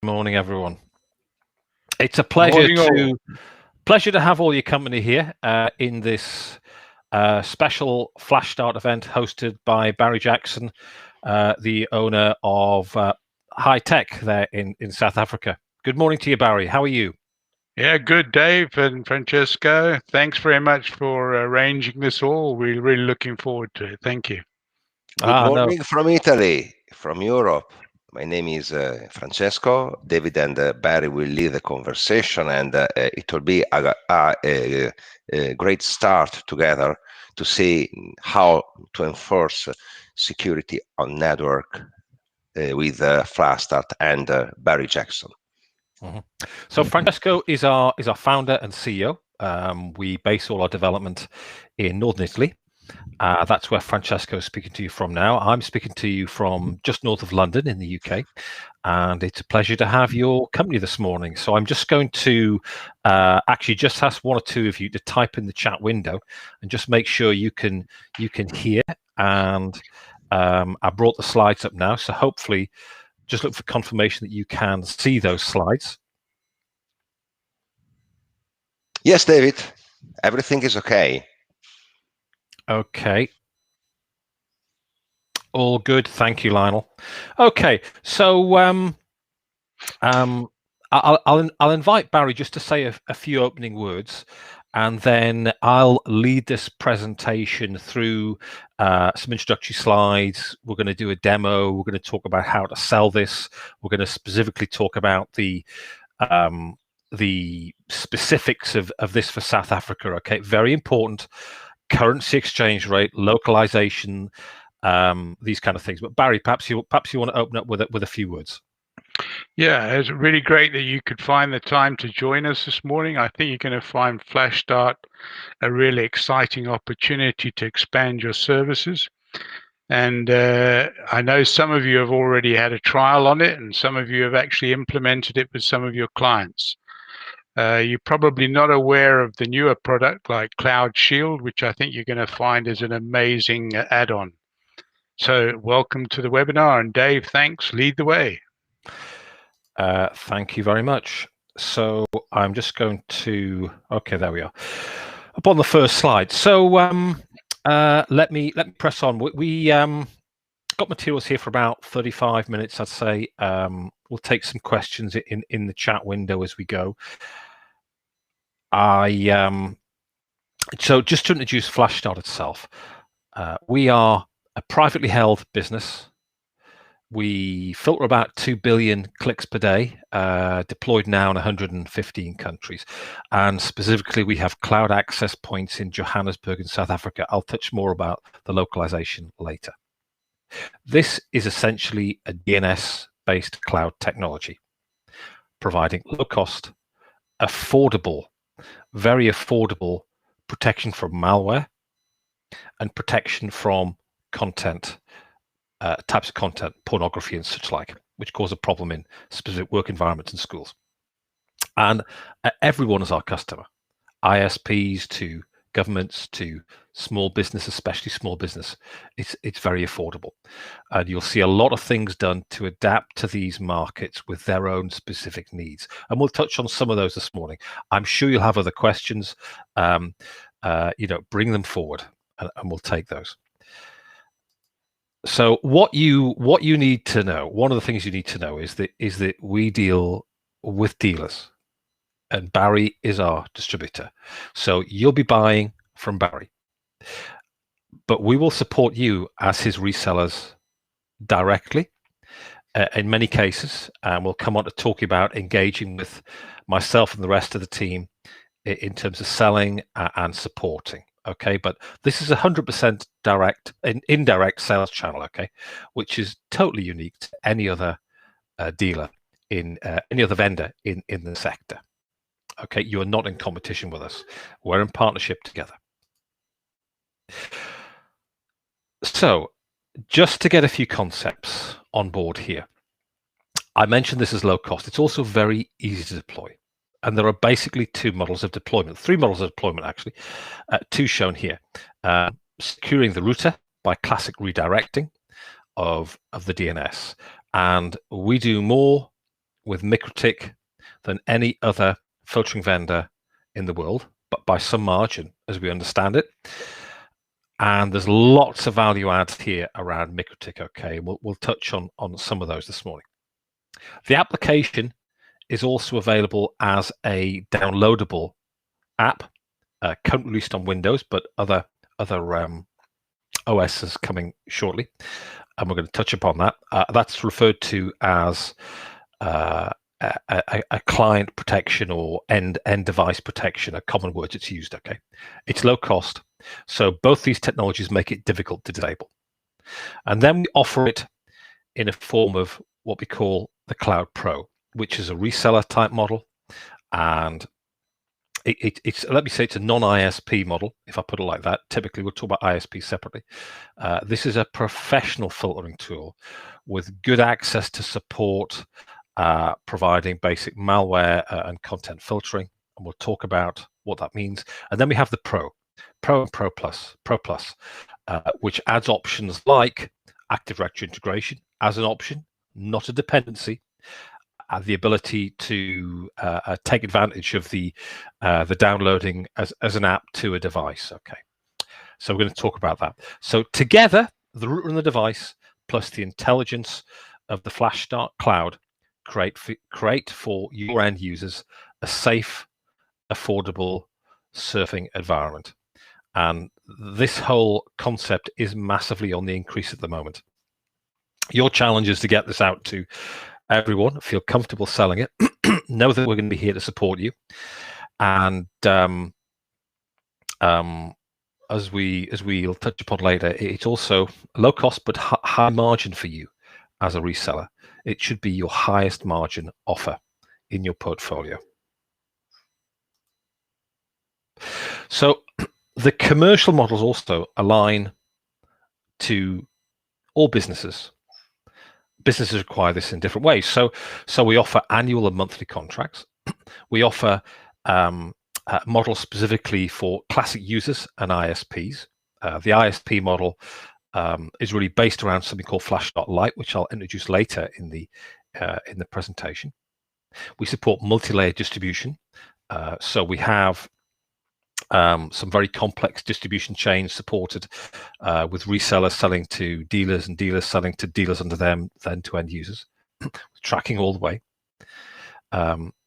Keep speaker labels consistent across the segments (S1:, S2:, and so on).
S1: Morning, everyone. It's a pleasure to have all your company here in this special FlashStart event hosted by Barry Jackson, the owner of Hi-Tech there in South Africa. Good morning to you, Barry. How are you?
S2: Yeah, good, Dave and Francesco. Thanks very much for arranging this all. We're really looking forward to it. Thank you.
S3: Good morning from Italy, from Europe. My name is Francesco. David and Barry will lead the conversation, and it will be a great start together to see how to enforce security on network with FlashStart and Barry Jackson.
S1: So Francesco is our founder and CEO. We base all our development in Northern Italy. That's where Francesco is speaking to you from now. I'm speaking to you from just north of London in the UK, and it's a pleasure to have your company this morning. So I'm just going to actually just ask one or two of you to type in the chat window and just make sure you can hear. And I brought the slides up now, so hopefully just look for confirmation that you can see those slides.
S3: Yes, David, everything is okay.
S1: Okay. All good. Thank you, Lionel. Okay, so I'll invite Barry just to say a few opening words, and then I'll lead this presentation through some introductory slides. We're going to do a demo. We're going to talk about how to sell this. We're going to specifically talk about the specifics of this for South Africa. Okay, very important. Currency exchange rate, localization, these kind of things. But Barry, perhaps you want to open up with a few words.
S2: Yeah, it's really great that you could find the time to join us this morning. I think you're going to find FlashStart a really exciting opportunity to expand your services. And I know some of you have already had a trial on it, and some of you have actually implemented it with some of your clients. You're probably not aware of the newer product like Cloud Shield, which I think you're going to find is an amazing add-on. So welcome to the webinar, and Dave, thanks. Lead the way.
S1: Thank you very much. So I'm just going to, okay, there we are. Up on the first slide. So let me press on. We got materials here for about 35 minutes, I'd say. We'll take some questions in the chat window as we go. So just to introduce FlashStart itself, we are a privately held business. We filter about 2 billion clicks per day, deployed now in 115 countries. And specifically, we have cloud access points in Johannesburg in South Africa. I'll touch more about the localization later. This is essentially a DNS-based cloud technology, providing low-cost, affordable, very affordable protection from malware and protection from content, types of content, pornography and such like, which cause a problem in specific work environments and schools. And everyone is our customer, ISPs to governments to small business, especially small business. It's very affordable. And you'll see a lot of things done to adapt to these markets with their own specific needs. And we'll touch on some of those this morning. I'm sure you'll have other questions. Bring them forward and we'll take those. So what you need to know, one of the things you need to know is that we deal with dealers, and Barry is our distributor. So you'll be buying from Barry, but we will support you as his resellers directly in many cases, and we'll come on to talk about engaging with myself and the rest of the team in terms of selling and supporting. Okay, but this is 100% direct and indirect sales channel, okay, which is totally unique to any other dealer in any other vendor in the sector. Okay, you are not in competition with us. We're in partnership together. So just to get a few concepts on board here, I mentioned this is low cost. It's also very easy to deploy. And there are basically two models of deployment, three models of deployment actually, two shown here. Securing the router by classic redirecting of the DNS. And we do more with MikroTik than any other filtering vendor in the world, but by some margin, as we understand it. And there's lots of value adds here around MikroTik. Okay, we'll touch on some of those this morning. The application is also available as a downloadable app, currently released on Windows, but other OSs coming shortly, and we're going to touch upon that. That's referred to as a client protection or end device protection, a common word that's used. Okay, it's low cost, so both these technologies make it difficult to disable, and then we offer it in a form of what we call the Cloud Pro, which is a reseller type model, and it's let me say it's a non-ISP model, if I put it like that. Typically, we'll talk about ISP separately. This is a professional filtering tool with good access to support, providing basic malware and content filtering, and we'll talk about what that means. And then we have the Pro and Pro Plus, which adds options like Active Directory integration as an option, not a dependency. The ability to take advantage of the downloading as an app to a device. Okay, so we're going to talk about that. So together, the router and the device plus the intelligence of the FlashStart cloud create for your end users a safe, affordable surfing environment. And this whole concept is massively on the increase at the moment. Your challenge is to get this out to everyone, feel comfortable selling it, know that we're going to be here to support you, and as we'll touch upon later, it's also low cost but high margin for you as a reseller. It should be your highest margin offer in your portfolio. So the commercial models also align to all businesses. Businesses require this in different ways. So we offer annual and monthly contracts. We offer models specifically for classic users and ISPs. The ISP model is really based around something called FlashStart LITE, which I'll introduce later in the presentation. We support multi-layer distribution. So we have some very complex distribution chains supported with resellers selling to dealers and dealers selling to dealers under them, then to end users, tracking all the way.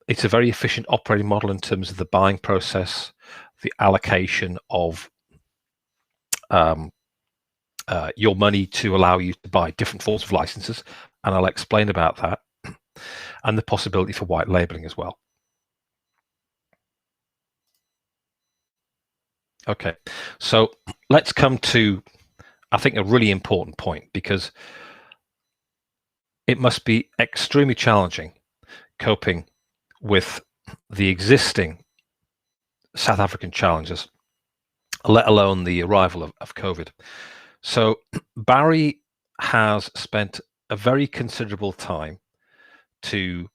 S1: It's a very efficient operating model in terms of the buying process, the allocation of your money to allow you to buy different forms of licenses, and I'll explain about that, and the possibility for white labeling as well. Okay, so let's come to, I think, a really important point, because it must be extremely challenging coping with the existing South African challenges, let alone the arrival of COVID. So Barry has spent a very considerable time to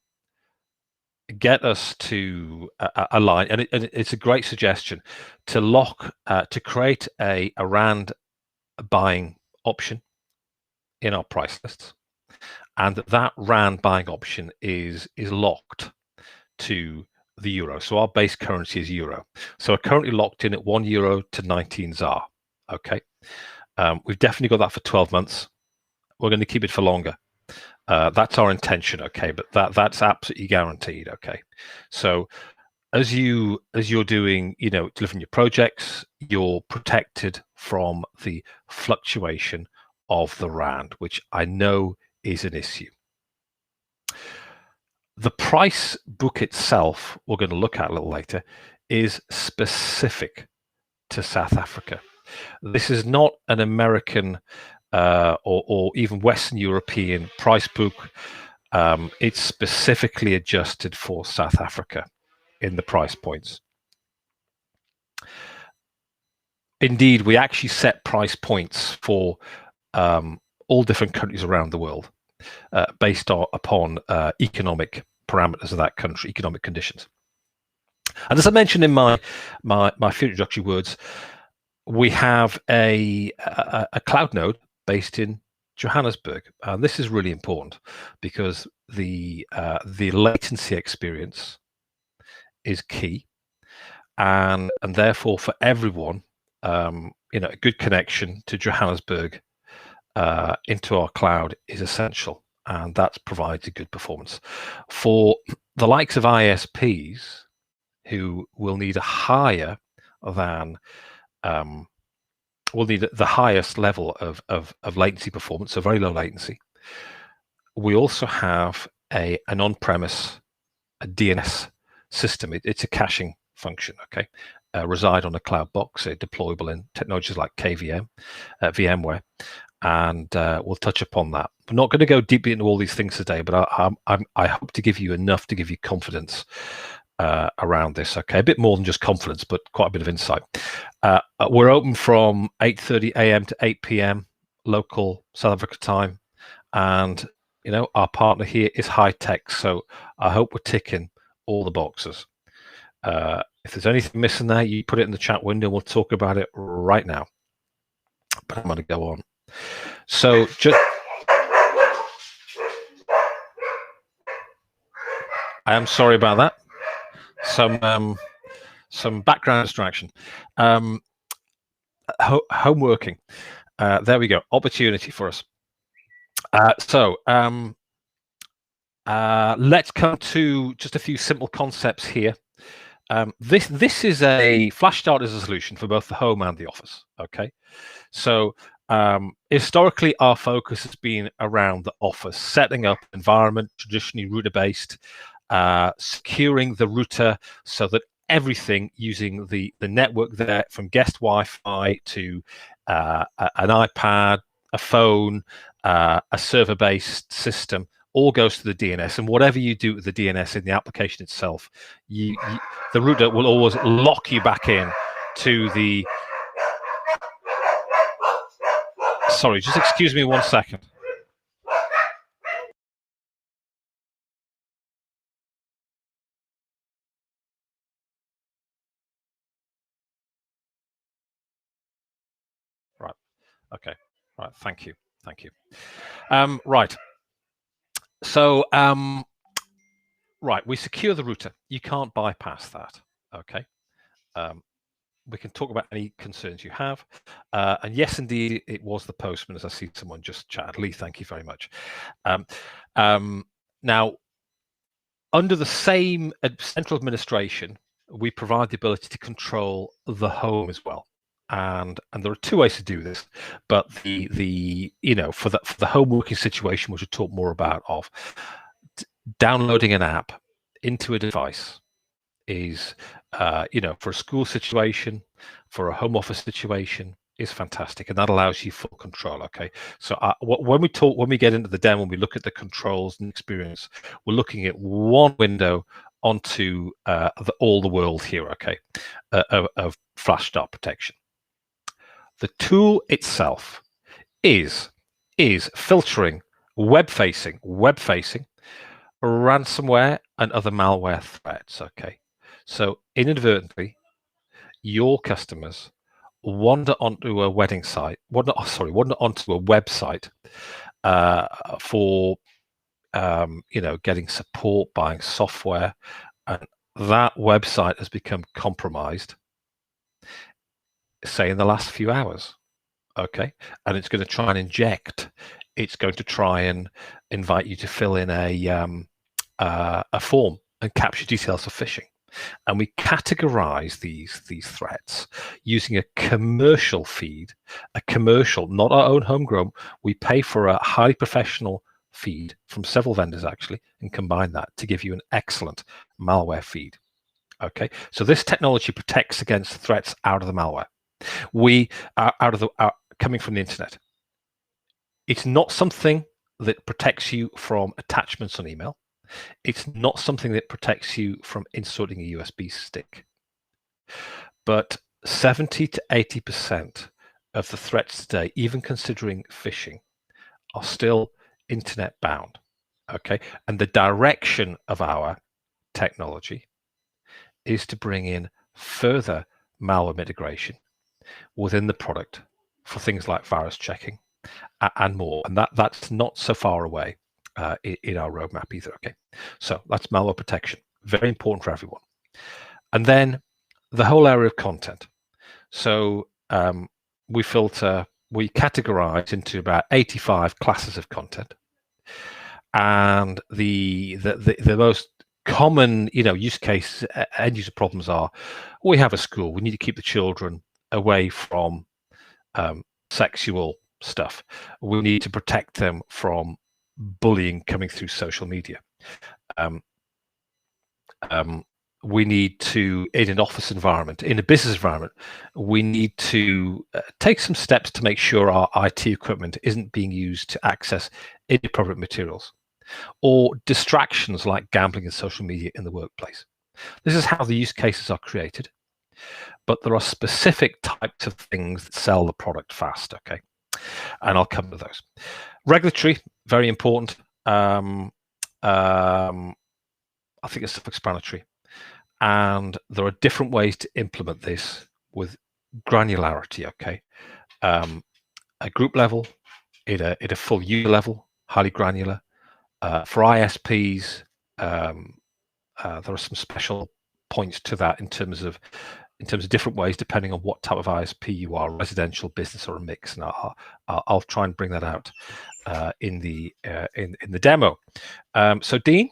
S1: get us to align, and it's a great suggestion to create a RAND buying option in our price lists, and that RAND buying option is locked to the euro. So our base currency is euro. So we're currently locked in at €1 to 19 ZAR. Okay, we've definitely got that for 12 months. We're going to keep it for longer. That's our intention, okay, but that's absolutely guaranteed, okay. So as you're doing, delivering your projects, you're protected from the fluctuation of the RAND, which I know is an issue. The price book itself, we're going to look at a little later, is specific to South Africa. This is not an American or even Western European price book. It's specifically adjusted for South Africa in the price points. Indeed, we actually set price points for all different countries around the world based upon economic parameters of that country, economic conditions. And as I mentioned in my few introductory words, we have a cloud node based in Johannesburg, and this is really important because the latency experience is key, and therefore for everyone, a good connection to Johannesburg into our cloud is essential, and that provides a good performance. For the likes of ISPs, who will need a higher than will need the highest level of latency performance, so very low latency. We also have an on-premise DNS system. It's a caching function, okay? Reside on a cloud box, deployable in technologies like KVM, VMware, and we'll touch upon that. We're not going to go deeply into all these things today, but I hope to give you enough to give you confidence around this, okay? A bit more than just confidence, but quite a bit of insight. We're open from 8:30 a.m. to 8 p.m. local South Africa time, and our partner here is Hi-Tech, so I hope we're ticking all the boxes. If there's anything missing there, you put it in the chat window. We'll talk about it right now. But I'm going to go on. So just, I am sorry about that. Some background distraction. Home working. There we go. Opportunity for us. Let's come to just a few simple concepts here. This is a FlashStart is a solution for both the home and the office. Okay, so historically our focus has been around the office, setting up environment, traditionally router based, securing the router so that everything using the network there, from guest Wi-Fi to an iPad, a phone, a server-based system, all goes to the DNS, and whatever you do with the DNS in the application itself, the router will always lock you back in to the... Sorry, just excuse me 1 second. Right. Okay. Right. Thank you. Thank you. Right. So, right, we secure the router. You can't bypass that. Okay. We can talk about any concerns you have. And yes, indeed, it was the postman, as I see someone just chatted. Lee, thank you very much. Now, under the same central administration, we provide the ability to control the home as well. And there are two ways to do this, but for the home working situation, which we'll talk more about, of downloading an app into a device is for a school situation, for a home office situation, is fantastic, and that allows you full control. Okay, so when we get into the demo, when we look at the controls and experience, we're looking at one window onto all the world here, okay, of FlashStart protection. The tool itself is filtering web-facing ransomware and other malware threats. Okay, so inadvertently, your customers wander onto a wedding site, wander onto a website for getting support, buying software, and that website has become compromised, say in the last few hours. Okay, and it's going to try and inject. It's going to try and invite you to fill in a form and capture details of phishing. And we categorize these threats using a commercial feed, not our own homegrown. We pay for a highly professional feed from several vendors actually, and combine that to give you an excellent malware feed. Okay, so this technology protects against threats out of the malware. We are coming from the internet. It's not something that protects you from attachments on email. It's not something that protects you from inserting a USB stick. But 70 to 80% of the threats today, even considering phishing, are still internet bound. Okay, and the direction of our technology is to bring in further malware mitigation within the product for things like virus checking, and more. And that's not so far away in our roadmap either. Okay, so that's malware protection, very important for everyone. And then the whole area of content. So we categorize into about 85 classes of content, and the most common use case end user problems are: we have a school, we need to keep the children away from sexual stuff, we need to protect them from bullying coming through social media, we need to, in an office environment, in a business environment, we need to take some steps to make sure our IT equipment isn't being used to access inappropriate materials or distractions like gambling and social media in the workplace. This is how the use cases are created, but there are specific types of things that sell the product fast, okay? And I'll come to those. Regulatory, very important. I think it's self-explanatory. And there are different ways to implement this with granularity, okay? A group level, at a full user level, highly granular. For ISPs, there are some special points to that in terms of different ways depending on what type of ISP you are, residential, business, or a mix. And I'll try and bring that out in the demo. So Dean,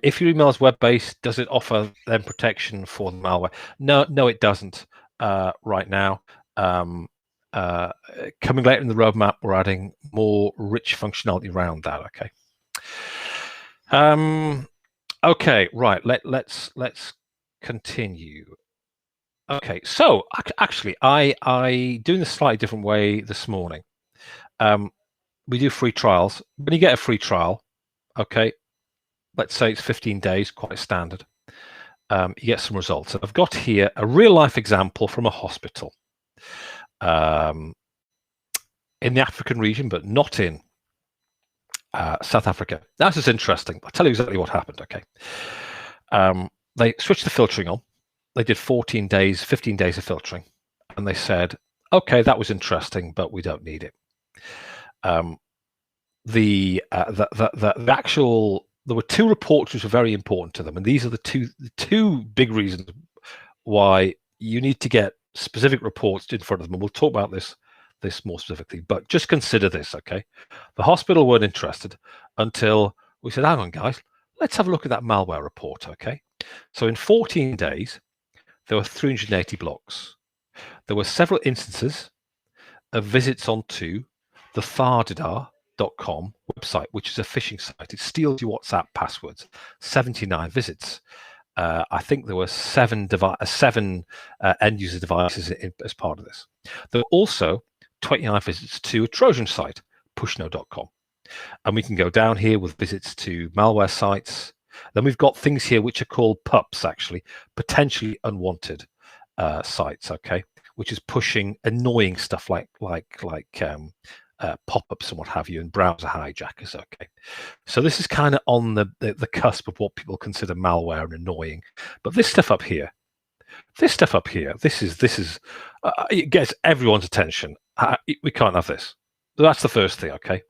S1: if your email is web-based, does it offer them protection for the malware? No, it doesn't right now. Coming later in the roadmap, we're adding more rich functionality around that. Okay. Okay, right. Let's continue. Okay, so actually, I doing this slightly different way this morning. We do free trials. When you get a free trial, okay, let's say it's 15 days, quite standard. You get some results. I've got here a real life example from a hospital in the African region, but not in South Africa. This is interesting. I'll tell you exactly what happened. Okay. They switched the filtering on. They did 15 days of filtering, and they said, okay, that was interesting, but we don't need it. The actual, there were two reports which were very important to them, and these are the two big reasons why you need to get specific reports in front of them. And we'll talk about this more specifically, but just consider this, okay? The hospital weren't interested until we said, hang on, guys, let's have a look at that malware report, okay? So in 14 days, there were 380 blocks. There were several instances of visits onto the thardidar.com website, which is a phishing site. It steals your WhatsApp passwords. 79 visits. I think there were seven end-user devices as part of this. There were also 29 visits to a Trojan site, pushno.com. And we can go down here with visits to malware sites. Then we've got things here which are called PUPs, actually, potentially unwanted sites, okay, which is pushing annoying stuff like pop-ups and what have you, and browser hijackers, okay. So this is kind of on the cusp of what people consider malware and annoying. But this stuff up here, this is it gets everyone's attention. We can't have this. That's the first thing, okay.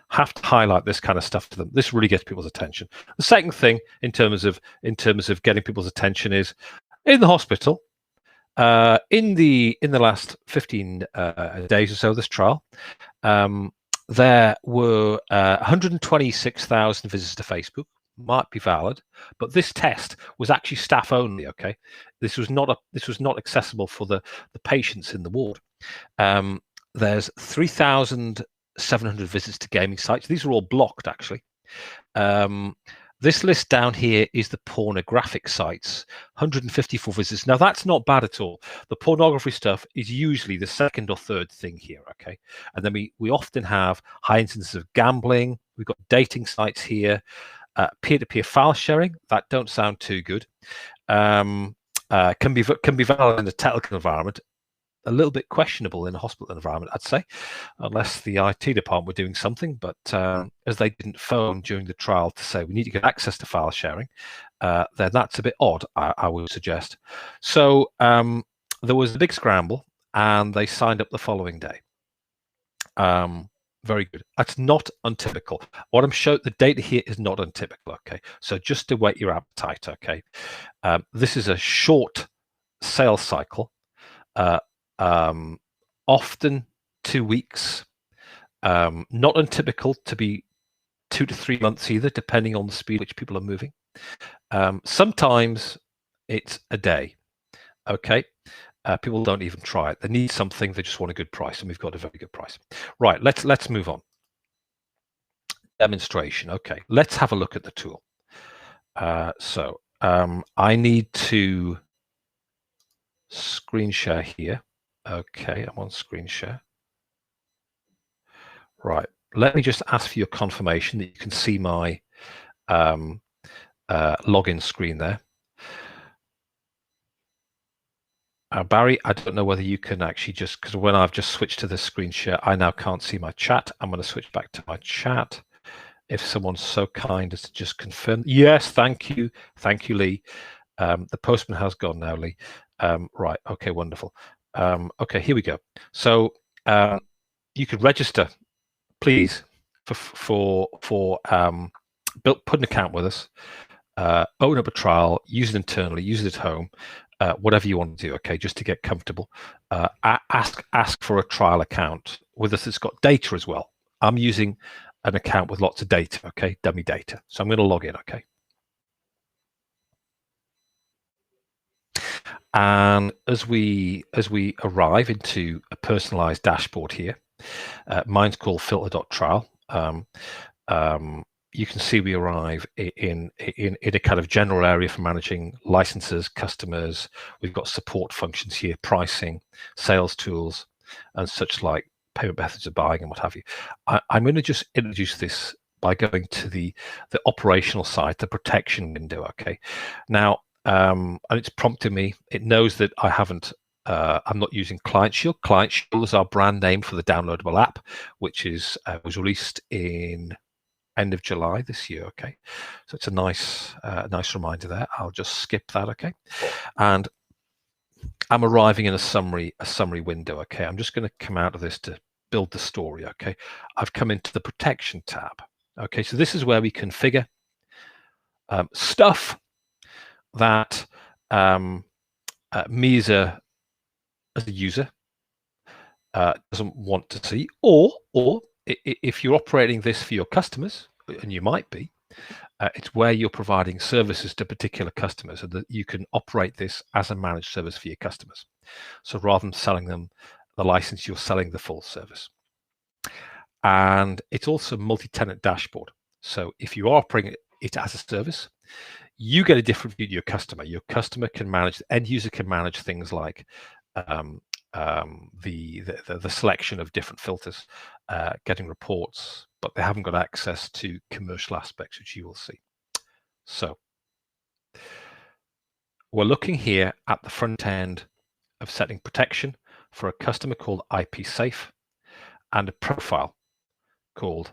S1: Have to highlight this kind of stuff to them. This really gets people's attention. The second thing in terms of getting people's attention is in the hospital. In the last 15 days or so of this trial, there were 126,000 visits to Facebook. Might be valid, but this test was actually staff only. Okay, this was not accessible for the patients in the ward. There's 3,700 visits to gaming sites. These are all blocked, actually. This list down here is the pornographic sites, 154 visits. Now, that's not bad at all. The pornography stuff is usually the second or third thing here, okay? And then we often have high instances of gambling. We've got dating sites here, peer-to-peer file sharing. That don't sound too good. Can be valid in a technical environment. A little bit questionable in a hospital environment, I'd say, unless the IT department were doing something. But as they didn't phone during the trial to say we need to get access to file sharing, then that's a bit odd, I would suggest. So there was a big scramble, and they signed up the following day. Very good. That's not untypical. What I'm showing, the data here is not untypical, okay? So just to whet your appetite, okay? This is a short sales cycle, often 2 weeks, not untypical to be 2 to 3 months either, depending on the speed at which people are moving. Sometimes it's a day, okay? People don't even try it. They need something, they just want a good price, and we've got a very good price. Right, let's move on. Demonstration, okay. Let's have a look at the tool. I need to screen share here. Okay, I'm on screen share. Right, let me just ask for your confirmation that you can see my login screen there. Barry, I don't know whether you can actually just, because when I've just switched to the screen share, I now can't see my chat. I'm going to switch back to my chat. If someone's so kind as to just confirm. Yes, thank you. Thank you, Lee. The postman has gone now, Lee. Right, okay, wonderful. Okay, here we go. So you could register, please, for put an account with us, open up a trial, use it internally, use it at home, whatever you want to do, okay, just to get comfortable. Ask for a trial account with us. It's got data as well. I'm using an account with lots of data, okay, dummy data. So I'm going to log in, okay. And as we arrive into a personalized dashboard here, mine's called filter.trial. You can see we arrive in a kind of general area for managing licenses, customers. We've got support functions here, pricing, sales tools, and such like, payment methods of buying and what have you. I'm going to just introduce this by going to the operational side, the protection window, okay? Now, and it's prompting me, it knows that I haven't, I'm not using Client Shield. Client Shield is our brand name for the downloadable app, which is was released in end of July this year, okay? So it's a nice reminder there. I'll just skip that, okay? And I'm arriving in a summary window, okay? I'm just going to come out of this to build the story, okay? I've come into the protection tab, okay? So this is where we configure stuff that me as a user doesn't want to see, or if you're operating this for your customers, and you might be, it's where you're providing services to particular customers, so that you can operate this as a managed service for your customers. So rather than selling them the license, you're selling the full service. And it's also multi-tenant dashboard. So if you are operating it as a service, you get a different view to your customer. Your customer can manage, the end user can manage things like the selection of different filters, getting reports, but they haven't got access to commercial aspects, which you will see. So we're looking here at the front end of setting protection for a customer called IP Safe and a profile called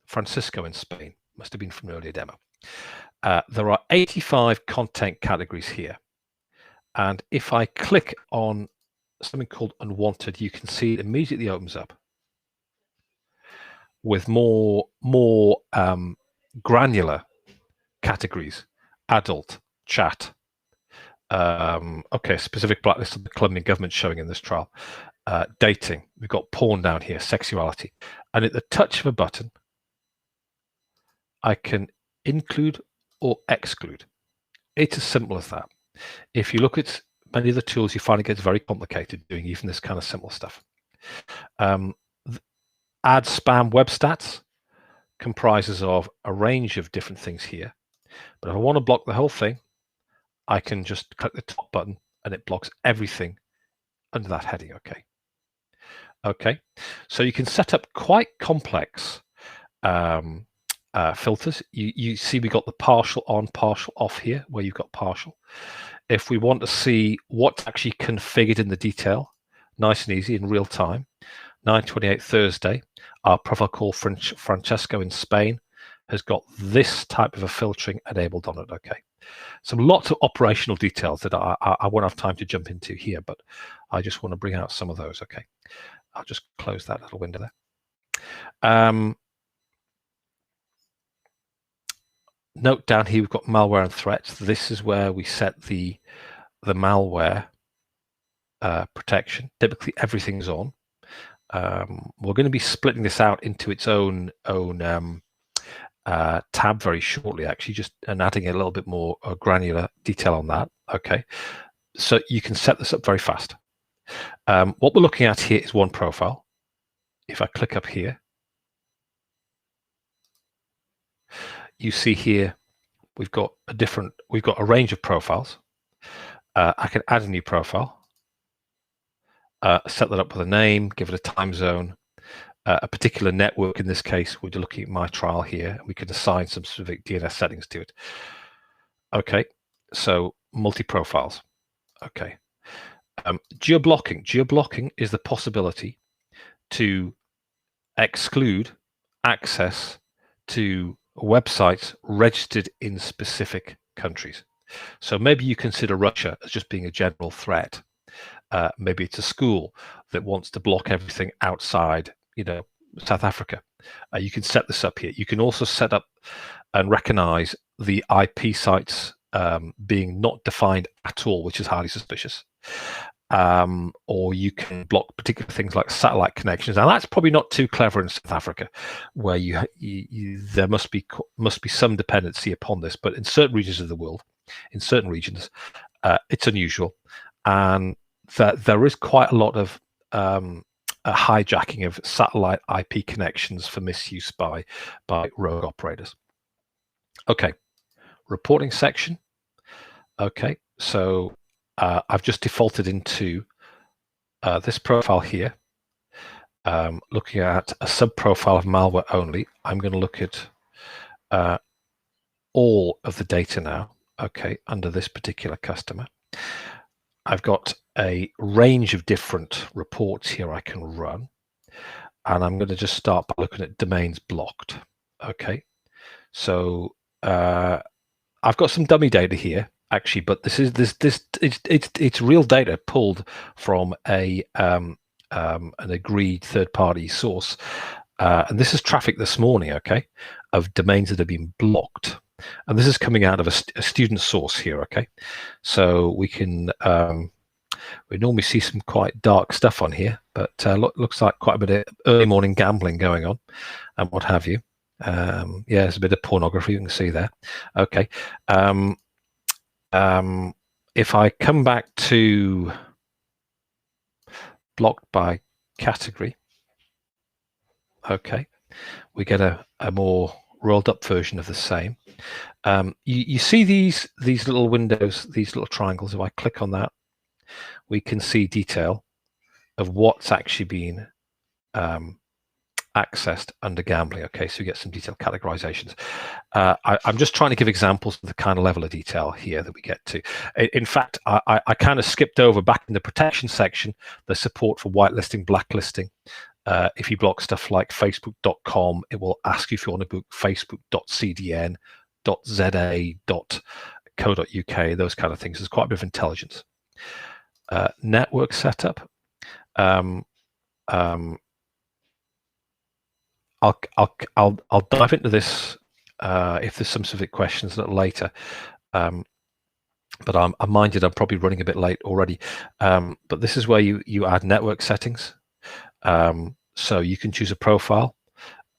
S1: Francisco in Spain. Must have been from an earlier demo. There are 85 content categories here. And if I click on something called unwanted, you can see it immediately opens up with more granular categories: adult, chat, okay, specific blacklist of the Colombian government showing in this trial, dating. We've got porn down here, sexuality, and at the touch of a button, I can include or exclude. It's as simple as that. If you look at many of the tools, you find it gets very complicated doing even this kind of simple stuff. Add spam web stats comprises of a range of different things here. But if I want to block the whole thing, I can just click the top button and it blocks everything under that heading, okay? Okay, so you can set up quite complex filters. You see we got the partial on, partial off here, where you've got partial. If we want to see what's actually configured in the detail, nice and easy in real time, 9/28 Thursday, our profile called Francesco in Spain has got this type of a filtering enabled on it, okay? So lots of operational details that I won't have time to jump into here, but I just want to bring out some of those, okay? I'll just close that little window there. Note down here, we've got malware and threats. This is where we set the malware protection. Typically, everything's on. We're going to be splitting this out into its own tab very shortly, actually, and adding a little bit more granular detail on that. Okay, so you can set this up very fast. What we're looking at here is one profile. If I click up here, you see here we've got a range of profiles. I can add a new profile, set that up with a name, give it a time zone, a particular network. In this case, we're looking at my trial here, and we can assign some specific DNS settings to it. Okay, so multi-profiles. Okay, geoblocking. Geoblocking is the possibility to exclude access to websites registered in specific countries. So maybe you consider Russia as just being a general threat. Maybe it's a school that wants to block everything outside, South Africa. You can set this up here. You can also set up and recognize the IP sites being not defined at all, which is highly suspicious. Or you can block particular things like satellite connections. Now that's probably not too clever in South Africa, where there must be some dependency upon this. But in certain regions of the world, it's unusual, and that there is quite a lot of a hijacking of satellite IP connections for misuse by rogue operators. Okay, reporting section. Okay, so I've just defaulted into this profile here, looking at a sub-profile of malware only. I'm going to look at all of the data now, okay, under this particular customer. I've got a range of different reports here I can run, and I'm going to just start by looking at domains blocked. Okay, so I've got some dummy data here, actually, but it's real data pulled from an agreed third-party source, and this is traffic this morning, okay, of domains that have been blocked, and this is coming out of a student source here, okay. So we can we normally see some quite dark stuff on here, but looks like quite a bit of early morning gambling going on and what have you. Yeah, there's a bit of pornography you can see there. Okay. If I come back to blocked by category, okay, we get a more rolled up version of the same. You see these little windows, these little triangles. If I click on that, we can see detail of what's actually been accessed under gambling. Okay, so we get some detailed categorizations. I'm just trying to give examples of the kind of level of detail here that we get to. In fact, I kind of skipped over back in the protection section the support for whitelisting, blacklisting. If you block stuff like facebook.com, it will ask you if you want to book facebook.cdn.za.co.uk, those kind of things. There's quite a bit of intelligence. Network setup. I'll dive into this if there's some specific questions a little later. But I'm minded I'm probably running a bit late already. But this is where you add network settings. So you can choose a profile.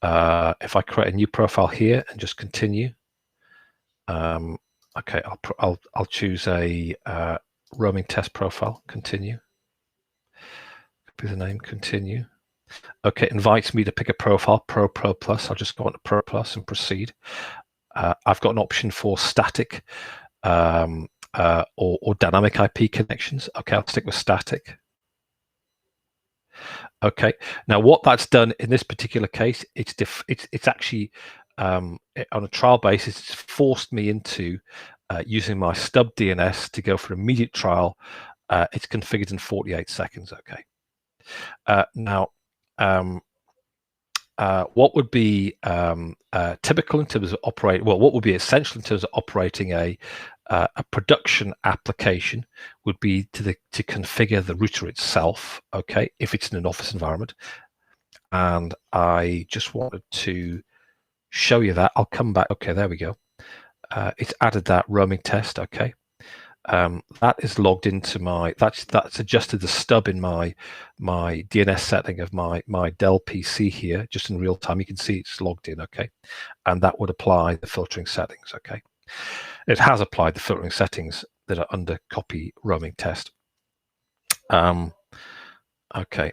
S1: If I create a new profile here and just continue. Okay, I'll choose a roaming test profile. Continue. Copy the name. Continue. Okay, it invites me to pick a profile, Pro Plus. I'll just go on to Pro Plus and proceed. I've got an option for static or dynamic IP connections. Okay, I'll stick with static. Okay, now what that's done in this particular case, it's actually on a trial basis, it's forced me into using my stub DNS to go for immediate trial. It's configured in 48 seconds. Okay, now. What would be typical in terms of what would be essential in terms of operating a A production application would be to configure the router itself, okay, if it's in an office environment. And I just wanted to show you that. I'll come back. Okay, there we go. It's added that roaming test, okay. That is logged into my, that's adjusted the stub in my DNS setting of my Dell PC here, just in real time. You can see it's logged in, okay. And that would apply the filtering settings, okay. It has applied the filtering settings that are under copy roaming test. Okay,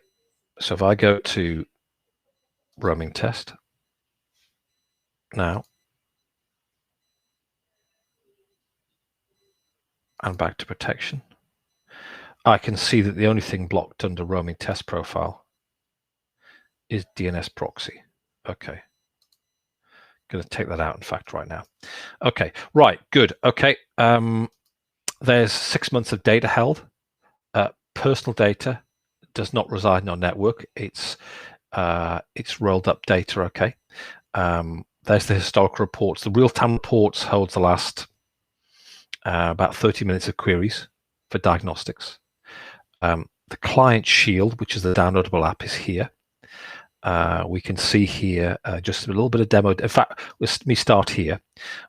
S1: so if I go to roaming test now, and back to protection, I can see that the only thing blocked under roaming test profile is DNS proxy. Okay, going to take that out, in fact, right now. Okay, right, good. Okay, there's 6 months of data held. Personal data does not reside in our network. It's rolled up data, okay. There's the historical reports. The real-time reports holds the last about 30 minutes of queries for diagnostics. The client shield, which is the downloadable app, is here. We can see here just a little bit of demo. In fact, let me start here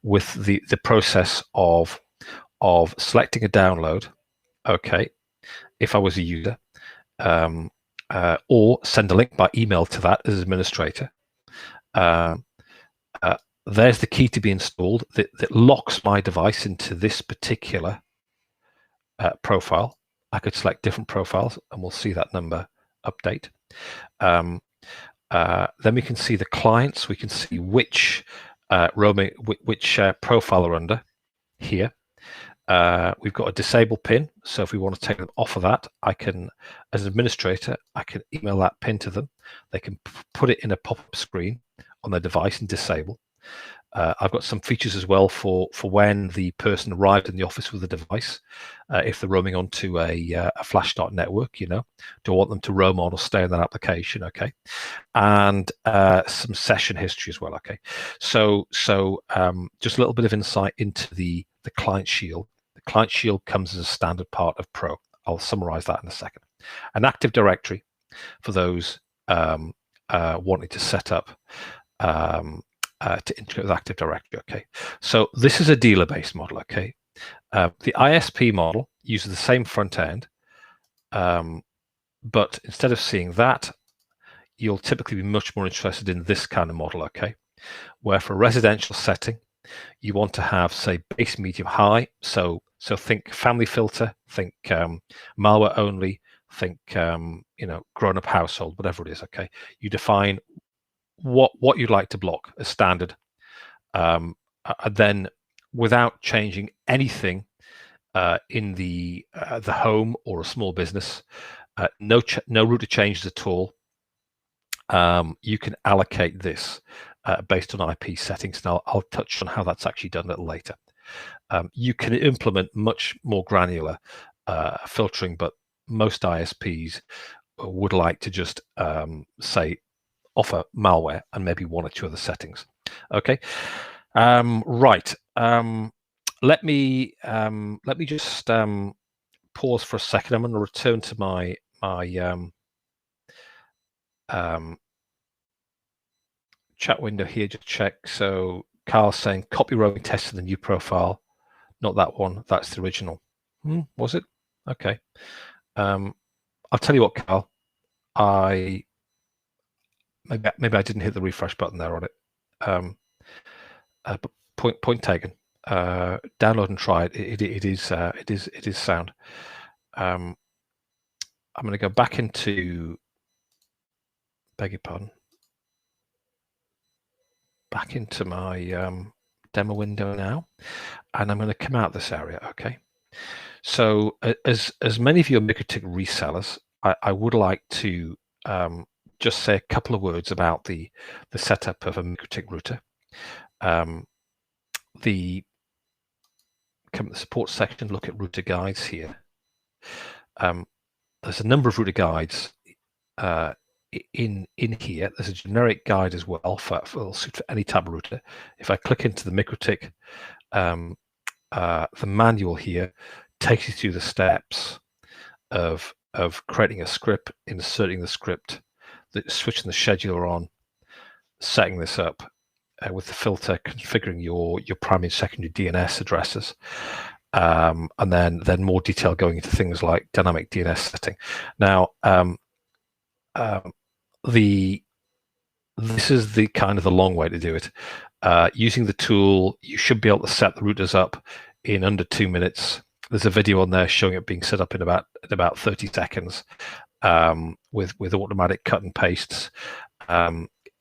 S1: with the process of selecting a download, okay, if I was a user, or send a link by email to that as administrator. There's the key to be installed that locks my device into this particular profile. I could select different profiles, and we'll see that number update. Then we can see the clients. We can see which profile are under here. We've got a disable pin, so if we want to take them off of that, I can, as an administrator, I can email that pin to them. They can put it in a pop-up screen on their device and disable. I've got some features as well for when the person arrived in the office with the device, if they're roaming onto a FlashStart network, you know, do I want them to roam on or stay in that application, okay? And some session history as well, okay? So just a little bit of insight into the client shield. The client shield comes as a standard part of Pro. I'll summarize that in a second. An Active Directory for those wanting to set up to integrate with Active Directory, okay? So this is a dealer-based model, okay? The ISP model uses the same front end, but instead of seeing that, you'll typically be much more interested in this kind of model, okay? Where for a residential setting, you want to have, say, base, medium, high. So think family filter, think malware only, think you know, grown-up household, whatever it is, okay? You define what you'd like to block as standard, and then without changing anything in the home or a small business, no router changes at all. You can allocate this based on IP settings, and I'll touch on how that's actually done a little later. You can implement much more granular filtering, but most ISPs would like to just say offer malware and maybe one or two other settings. Okay, right. Let me just pause for a second. I'm going to return to my chat window here, just check. So Carl's saying copy roaming test in the new profile, not that one. That's the original. Was it? Okay. I'll tell you what, Carl. Maybe I didn't hit the refresh button there on it. But point taken. Download and try it. It is sound. I'm going to go back into. Beg your pardon. Back into my demo window now, and I'm going to come out this area. Okay. So as many of you are MikroTik resellers, I would like to just say a couple of words about the setup of a MikroTik router. Come to the support section, look at router guides here. There's a number of router guides in here. There's a generic guide as well for any type of router. If I click into the MikroTik the manual here takes you through the steps of creating a script, inserting the script, switching the scheduler on, setting this up with the filter, configuring your primary and secondary DNS addresses, and then more detail going into things like dynamic DNS setting. Now, this is the kind of the long way to do it. Using the tool, you should be able to set the routers up in under 2 minutes. There's a video on there showing it being set up in about 30 seconds with automatic cut and pastes.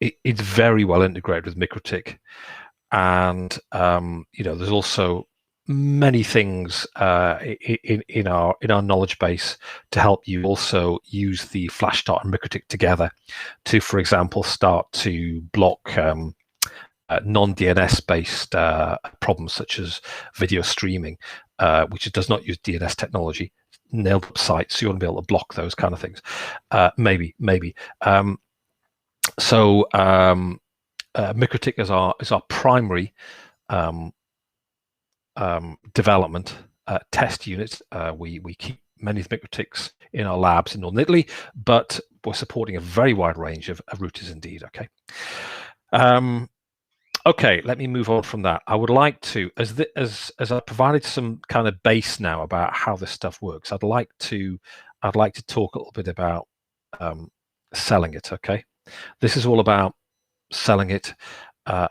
S1: It's very well integrated with MikroTik, and there's also many things in our knowledge base to help you also use the FlashStart and MikroTik together to, for example, start to block non-DNS based problems such as video streaming, which does not use DNS technology, nailed up sites, so you want to be able to block those kind of things. Maybe. So MikroTik is our primary development test unit. We keep many of the MikroTiks in our labs in Northern Italy, but we're supporting a very wide range of routers indeed. Okay. Okay, let me move on from that. I would like to, as I provided some kind of base now about how this stuff works, I'd like to talk a little bit about selling it. Okay, this is all about selling it,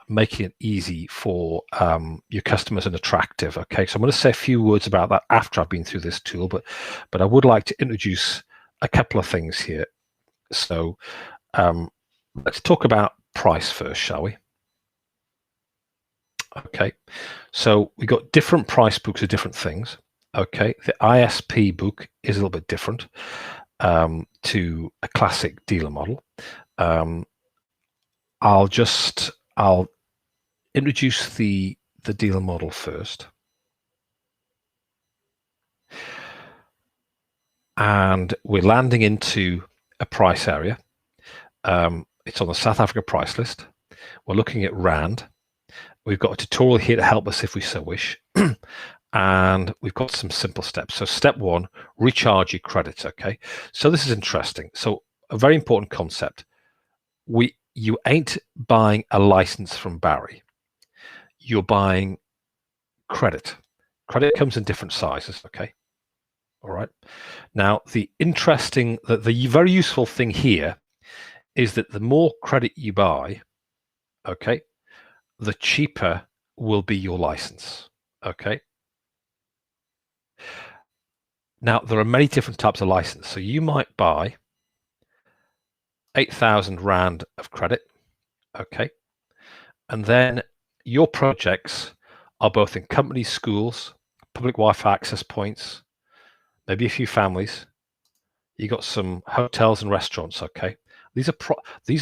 S1: making it easy for your customers and attractive. Okay, so I'm going to say a few words about that after I've been through this tool, but I would like to introduce a couple of things here. So let's talk about price first, shall we? Okay, so we got different price books of different things. Okay, the ISP book is a little bit different to a classic dealer model. I'll introduce the dealer model first. And we're landing into a price area. It's on the South Africa price list. We're looking at Rand. We've got a tutorial here to help us if we so wish. And we've got some simple steps. So step 1, recharge your credits. Okay, so this is interesting. So a very important concept. You ain't buying a license from Barry. You're buying credit. Credit comes in different sizes. Okay, all right. Now the very useful thing here is that the more credit you buy, okay, the cheaper will be your license. Okay. Now there are many different types of license. So you might buy 8,000 Rand of credit. Okay. And then your projects are both in companies, schools, public Wi-Fi access points, maybe a few families. You got some hotels and restaurants. Okay. These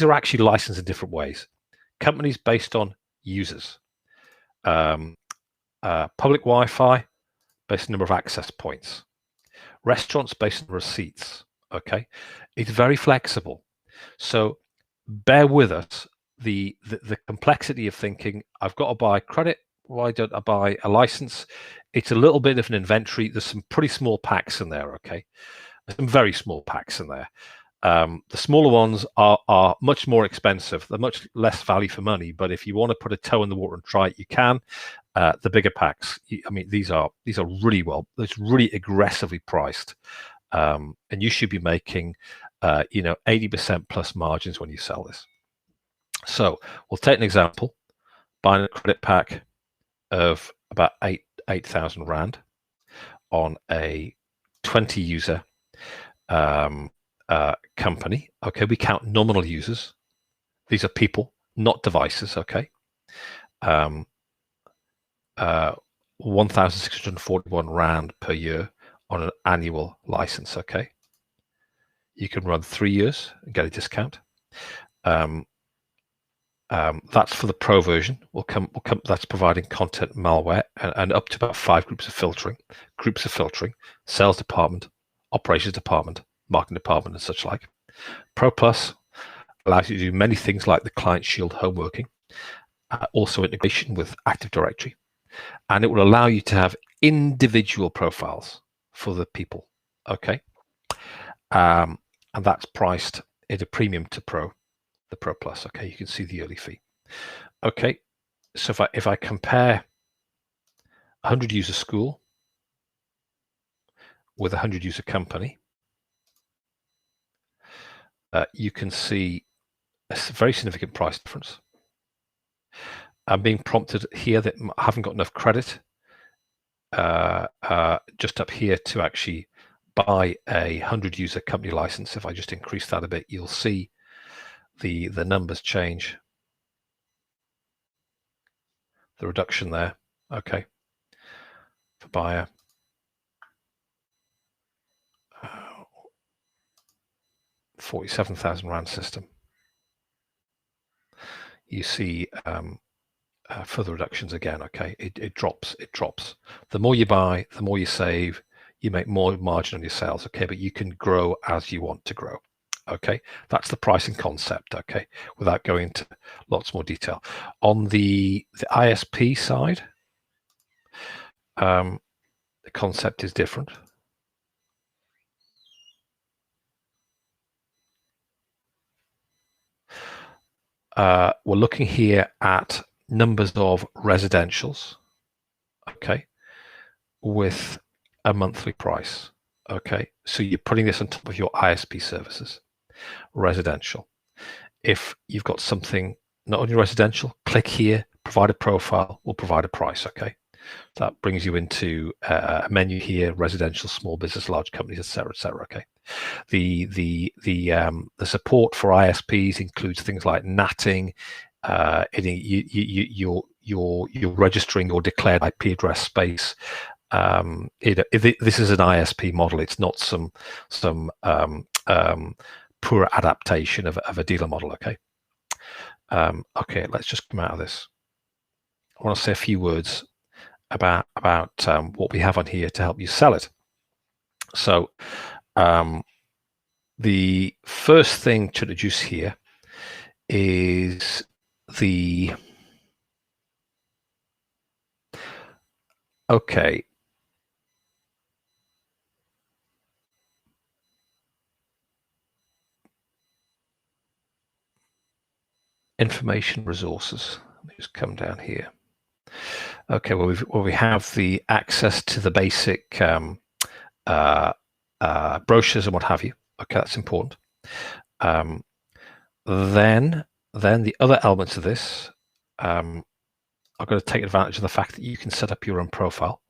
S1: are actually licensed in different ways. Companies based on users, public Wi-Fi based on number of access points, restaurants based on receipts. Okay, it's very flexible. So bear with us. The complexity of thinking, I've got to buy credit, why don't I buy a license? It's a little bit of an inventory. There's some pretty small packs in there. Okay, there's some very small packs in there. The smaller ones are much more expensive. They're much less value for money. But if you want to put a toe in the water and try it, you can. The bigger packs, I mean, these are really it's really aggressively priced, and you should be making 80% plus margins when you sell this. So we'll take an example: buying a credit pack of about 8,000 Rand on a 20 user company. Okay, we count nominal users. These are people, not devices. Okay, 1,641 Rand per year on an annual license. Okay, you can run 3 years and get a discount. That's for the pro version. That's providing content malware and up to about 5 groups of filtering. Sales department, operations department, marketing department, and such like. Pro Plus allows you to do many things like the client shield home working, also integration with Active Directory. and it will allow you to have individual profiles for the people. Okay, and that's priced at a premium to Pro, the Pro Plus. Okay, you can see the early fee. Okay, so if I compare 100 user school with 100 user company, you can see a very significant price difference. I'm being prompted here that I haven't got enough credit just up here to actually buy a 100 user company license. If I just increase that a bit, you'll see the numbers change. The reduction there, okay, for buyer. 47,000 rand system. You see further reductions again. Okay, it drops. The more you buy, the more you save. You make more margin on your sales. Okay, but you can grow as you want to grow. Okay, that's the pricing concept. Okay, without going into lots more detail. On the ISP side, the concept is different. We're looking here at numbers of residentials, okay, with a monthly price. Okay, so you're putting this on top of your ISP services. Residential. If you've got something not only residential, click here, provide a profile, we'll provide a price. Okay, that brings you into a menu here: residential, small business, large companies, etc., etc. Okay, the support for ISPs includes things like natting. You're registering your declared IP address space. This is an ISP model. It's not some poor adaptation of a dealer model. Okay. Okay, let's just come out of this. I want to say a few words about what we have on here to help you sell it. So the first thing to introduce here is the information resources. Let me just come down here. Okay, well we have the access to the basic brochures and what have you. Okay, that's important. Then the other elements of this, I've got to take advantage of the fact that you can set up your own profile,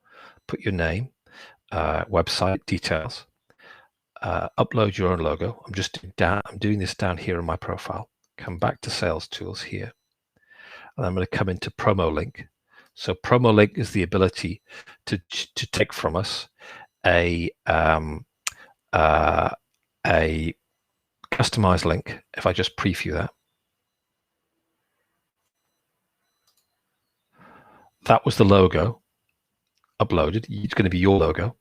S1: put your name, website details, upload your own logo. I'm doing this down here in my profile. Come back to Sales Tools here, and I'm going to come into Promo Link. So Promo Link is the ability to take from us a customized link. If I just preview that, that was the logo uploaded. It's going to be your logo,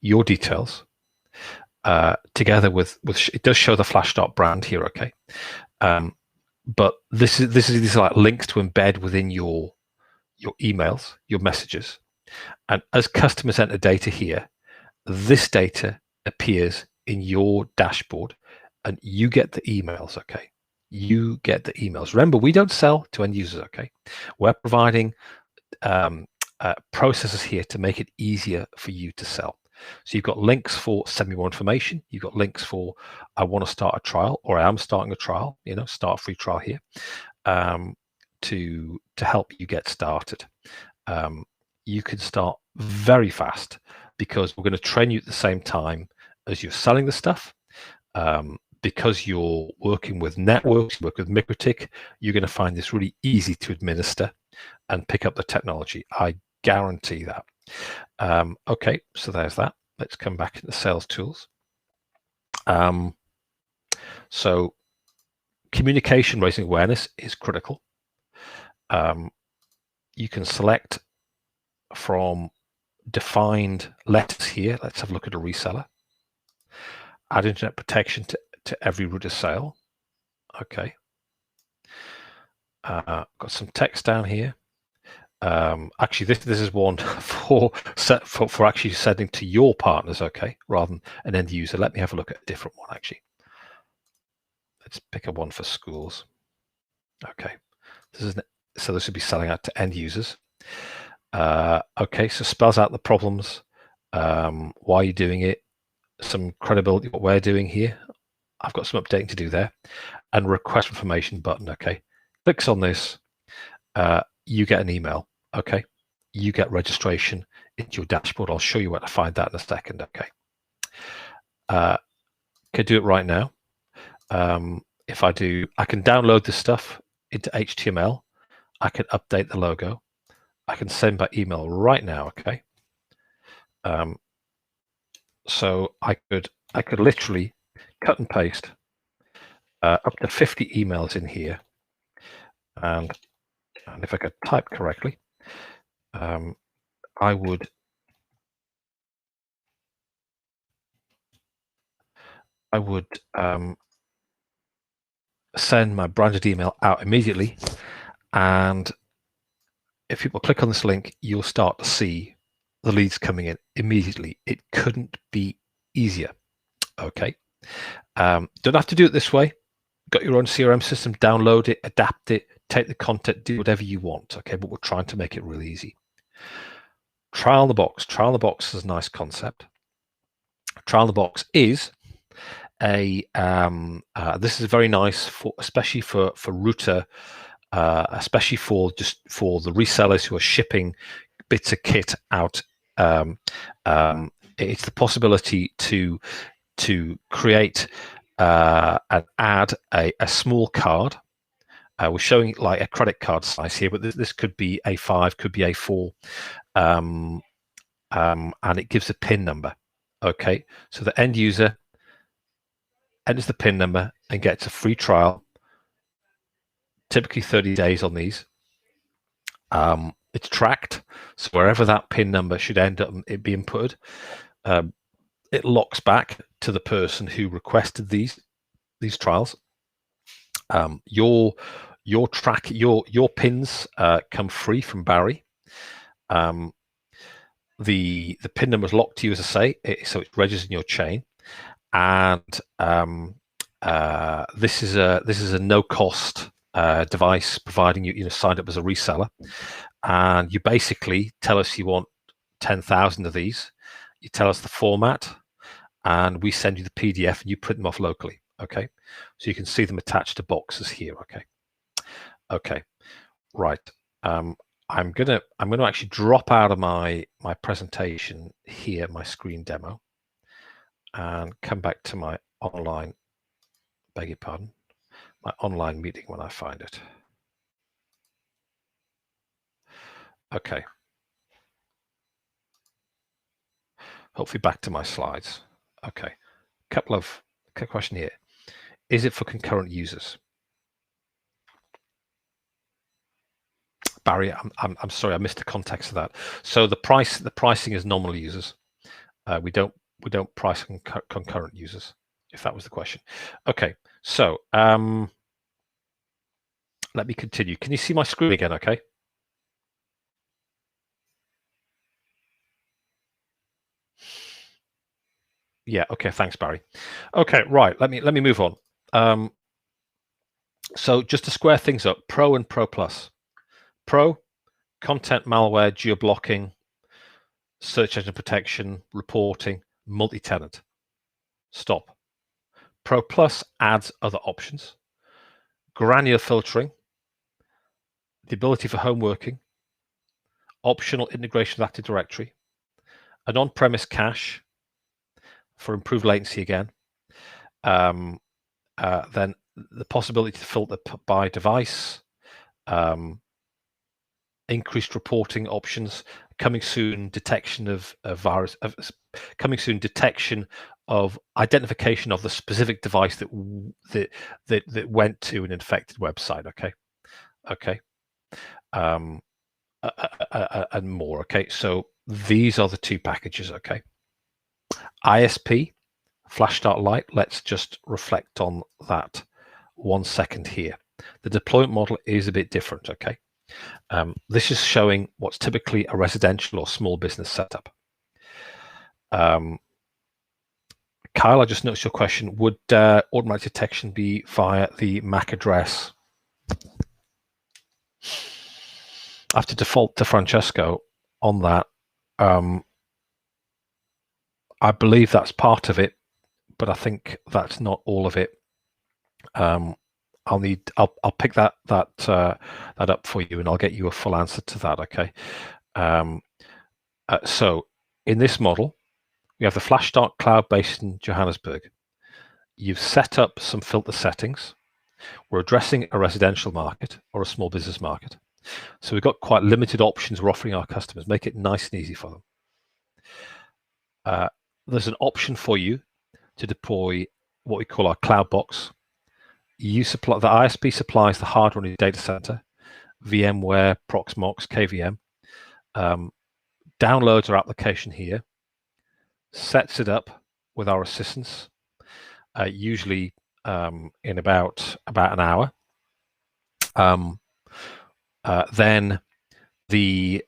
S1: your details, together with it does show the FlashStart brand here. Okay, but this is like links to embed within your emails, your messages, and as customers enter data here, this data appears in your dashboard, and you get the emails. Okay, you get the emails. Remember, we don't sell to end users. Okay, we're providing processes here to make it easier for you to sell. So you've got links for send me more information. You've got links for I want to start a trial, or I am starting a trial. Start a free trial here to help you get started. You can start very fast because we're going to train you at the same time as you're selling the stuff. Because you're working with networks, work with MikroTik, you're going to find this really easy to administer and pick up the technology. I guarantee that. Okay, so there's that. Let's come back into Sales Tools. So communication, raising awareness is critical. You can select from defined letters here. Let's have a look at a reseller. Add internet protection to every route of sale. Okay. Got some text down here. Actually, this is one for actually sending to your partners, okay, rather than an end user. Let me have a look at a different one, actually. Let's pick a one for schools. Okay, so this would be selling out to end users. Okay, so spells out the problems, why you're doing it, some credibility, what we're doing here. I've got some updating to do there, and request information button. Okay, clicks on this, you get an email. Okay, you get registration into your dashboard. I'll show you where to find that in a second. Okay, can do it right now. If I do, I can download this stuff into HTML. I can update the logo. I can send by email right now. Okay. So I could literally cut and paste up to 50 emails in here, and if I could type correctly, I would send my branded email out immediately, and if people click on this link, you'll start to see the leads coming in immediately. It couldn't be easier. Okay. Don't have to do it this way. Got your own CRM system, download it, adapt it, take the content, do whatever you want. Okay, but we're trying to make it really easy. Trial the box. Trial the box is a nice concept. Trial the box is a this is very nice for, especially for router, especially for the resellers who are shipping bits of kit out. It's the possibility to create and add a small card. We're showing like a credit card size here, but this could be A5, could be A4, and it gives a PIN number. Okay, so the end user enters the PIN number and gets a free trial, typically 30 days on these. It's tracked, so wherever that PIN number should end up it being put, it locks back to the person who requested these trials. Your pins come free from Barry. The PIN number is locked to you, as I say, so it's registered in your chain, and this is a no cost device, providing you signed up as a reseller, and you basically tell us you want 10,000 of these. You tell us the format, and we send you the PDF, and you print them off locally. Okay, so you can see them attached to boxes here. Okay, right. I'm gonna actually drop out of my presentation here, my screen demo, and come back to my online. Beg your pardon, my online meeting when I find it. Okay. Hopefully back to my slides. Okay. Couple of question here. Is it for concurrent users? Barry, I'm sorry, I missed the context of that. So the pricing is normal users. We don't price concurrent users, if that was the question. Okay, so let me continue. Can you see my screen again? Okay. Yeah. Okay. Thanks, Barry. Okay. Right. Let me move on. So just to square things up, Pro and Pro Plus. Pro, content malware, geo-blocking, search engine protection, reporting, multi-tenant. Stop. Pro Plus adds other options. Granular filtering, the ability for home working, optional integration with Active Directory, an on-premise cache for improved latency again, then the possibility to filter by device, increased reporting options, coming soon detection of virus, coming soon detection of identification of the specific device that went to an infected website. Okay, and more. Okay, so these are the two packages. Okay, ISP, FlashStart LITE. Let's just reflect on that 1 second here. The deployment model is a bit different. Okay. This is showing what's typically a residential or small business setup. Kyle, I just noticed your question. Would automatic detection be via the MAC address? I have to default to Francesco on that. I believe that's part of it, but I think that's not all of it. I'll pick that up for you, and I'll get you a full answer to that. Okay. So in this model, we have the FlashStart cloud based in Johannesburg. You've set up some filter settings. We're addressing a residential market or a small business market. So we've got quite limited options we're offering our customers. Make it nice and easy for them. There's an option for you to deploy what we call our cloud box. The ISP supplies the hardware in your data center, VMware, Proxmox, KVM, downloads our application here, sets it up with our assistance, usually in about an hour. Then the